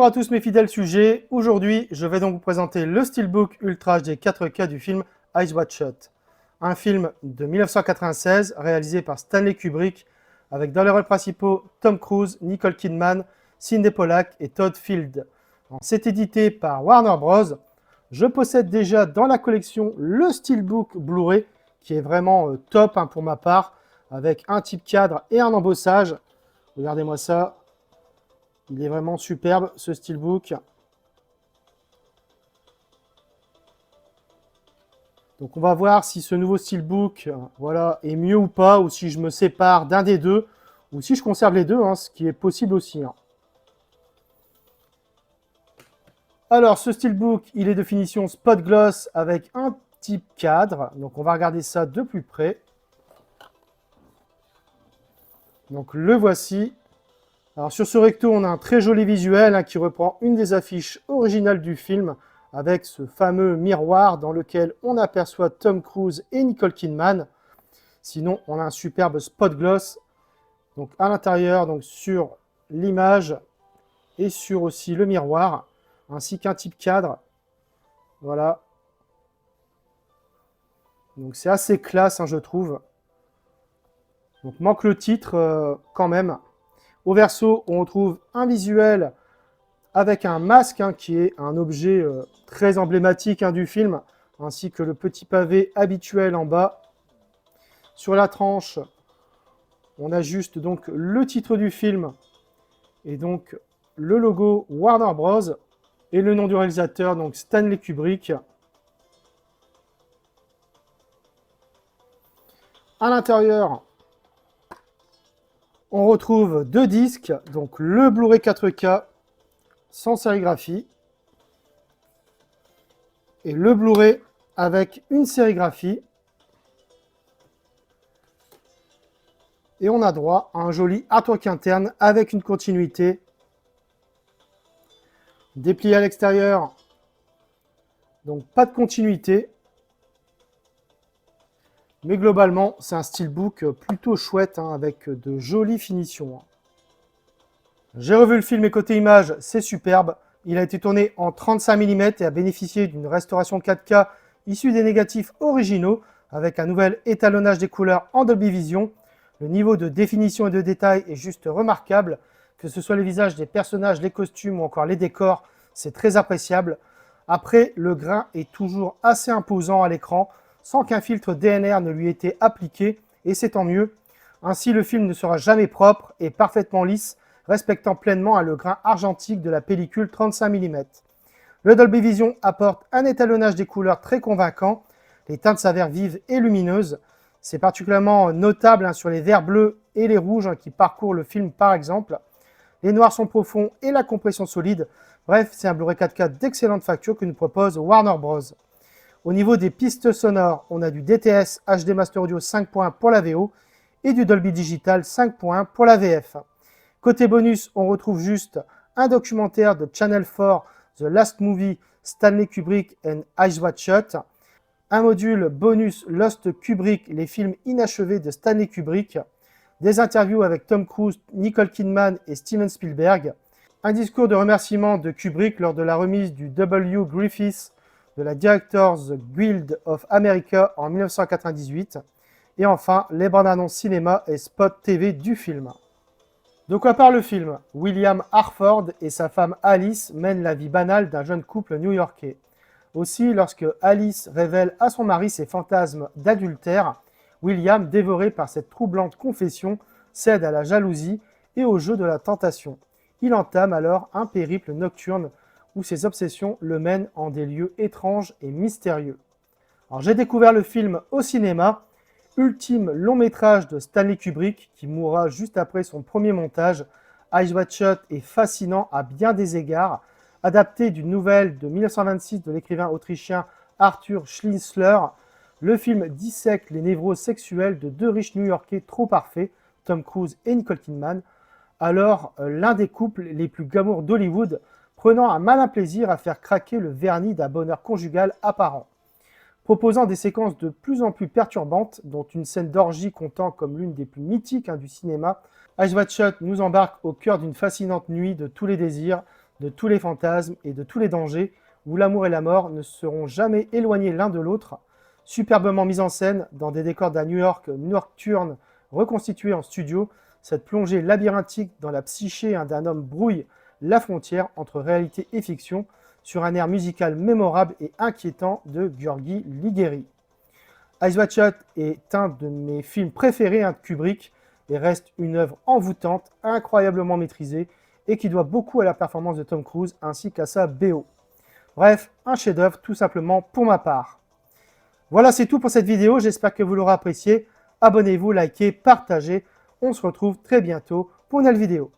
Bonjour à tous mes fidèles sujets, aujourd'hui je vais donc vous présenter le Steelbook Ultra HD 4K du film Eyes Wide Shut, un film de 1996 réalisé par Stanley Kubrick avec dans les rôles principaux Tom Cruise, Nicole Kidman, Sidney Pollack et Todd Field. C'est édité par Warner Bros. Je possède déjà dans la collection le Steelbook Blu-ray qui est vraiment top pour ma part avec un type cadre et un embossage. Regardez-moi ça. Il est vraiment superbe, ce Steelbook. Donc on va voir si ce nouveau Steelbook est mieux ou pas, ou si je me sépare d'un des deux, ou si je conserve les deux, ce qui est possible aussi. Alors ce Steelbook, il est de finition spot gloss avec un type cadre. Donc on va regarder ça de plus près. Donc le voici. Alors sur ce recto, on a un très joli visuel qui reprend une des affiches originales du film avec ce fameux miroir dans lequel on aperçoit Tom Cruise et Nicole Kidman. Sinon, on a un superbe spot gloss donc à l'intérieur, donc sur l'image et sur aussi le miroir, ainsi qu'un type cadre. Voilà. Donc c'est assez classe, je trouve. Donc manque le titre quand même. Au verso, on retrouve un visuel avec un masque qui est un objet très emblématique du film, ainsi que le petit pavé habituel en bas. Sur la tranche, on a juste donc le titre du film et donc le logo Warner Bros. Et le nom du réalisateur, donc Stanley Kubrick. À l'intérieur, on retrouve deux disques, donc le Blu-ray 4K sans sérigraphie et le Blu-ray avec une sérigraphie. Et on a droit à un joli artwork interne avec une continuité. Déplié à l'extérieur, donc pas de continuité. Mais globalement, c'est un steelbook plutôt chouette avec de jolies finitions. J'ai revu le film et côté image, c'est superbe. Il a été tourné en 35 mm et a bénéficié d'une restauration 4K issue des négatifs originaux avec un nouvel étalonnage des couleurs en Dolby Vision. Le niveau de définition et de détail est juste remarquable. Que ce soit les visages des personnages, les costumes ou encore les décors, c'est très appréciable. Après, le grain est toujours assez imposant à l'écran, sans qu'un filtre DNR ne lui ait été appliqué, et c'est tant mieux. Ainsi, le film ne sera jamais propre et parfaitement lisse, respectant pleinement le grain argentique de la pellicule 35 mm. Le Dolby Vision apporte un étalonnage des couleurs très convaincant. Les teintes s'avèrent vives et lumineuses. C'est particulièrement notable sur les verts bleus et les rouges qui parcourent le film par exemple. Les noirs sont profonds et la compression solide. Bref, c'est un Blu-ray 4K d'excellente facture que nous propose Warner Bros. Au niveau des pistes sonores, on a du DTS HD Master Audio 5.1 pour la VO et du Dolby Digital 5.1 pour la VF. Côté bonus, on retrouve juste un documentaire de Channel 4, The Last Movie, Stanley Kubrick and Eyes Wide Shut, un module bonus Lost Kubrick, les films inachevés de Stanley Kubrick, des interviews avec Tom Cruise, Nicole Kidman et Steven Spielberg, un discours de remerciement de Kubrick lors de la remise du W. Griffith de la Directors Guild of America en 1998, et enfin les bandes annonces cinéma et spots TV du film. De quoi parle le film? William Harford et sa femme Alice mènent la vie banale d'un jeune couple new-yorkais. Aussi, lorsque Alice révèle à son mari ses fantasmes d'adultère, William, dévoré par cette troublante confession, cède à la jalousie et au jeu de la tentation. Il entame alors un périple nocturne où ses obsessions le mènent en des lieux étranges et mystérieux. Alors, j'ai découvert le film au cinéma, ultime long métrage de Stanley Kubrick qui mourra juste après son premier montage. Eyes Wide Shut est fascinant à bien des égards, adapté d'une nouvelle de 1926 de l'écrivain autrichien Arthur Schnitzler. Le film dissèque les névroses sexuelles de deux riches new-yorkais trop parfaits, Tom Cruise et Nicole Kidman, alors l'un des couples les plus glamour d'Hollywood, prenant un malin plaisir à faire craquer le vernis d'un bonheur conjugal apparent. Proposant des séquences de plus en plus perturbantes, dont une scène d'orgie comptant comme l'une des plus mythiques du cinéma, Eyes Wide Shut nous embarque au cœur d'une fascinante nuit de tous les désirs, de tous les fantasmes et de tous les dangers, où l'amour et la mort ne seront jamais éloignés l'un de l'autre, superbement mise en scène dans des décors d'un New York nocturne reconstitué en studio. Cette plongée labyrinthique dans la psyché d'un homme brouille la frontière entre réalité et fiction sur un air musical mémorable et inquiétant de György Ligeti. Eyes Wide Shut est un de mes films préférés de Kubrick et reste une œuvre envoûtante, incroyablement maîtrisée et qui doit beaucoup à la performance de Tom Cruise ainsi qu'à sa BO. Bref, un chef-d'œuvre tout simplement pour ma part. Voilà, c'est tout pour cette vidéo, j'espère que vous l'aurez apprécié. Abonnez-vous, likez, partagez. On se retrouve très bientôt pour une nouvelle vidéo.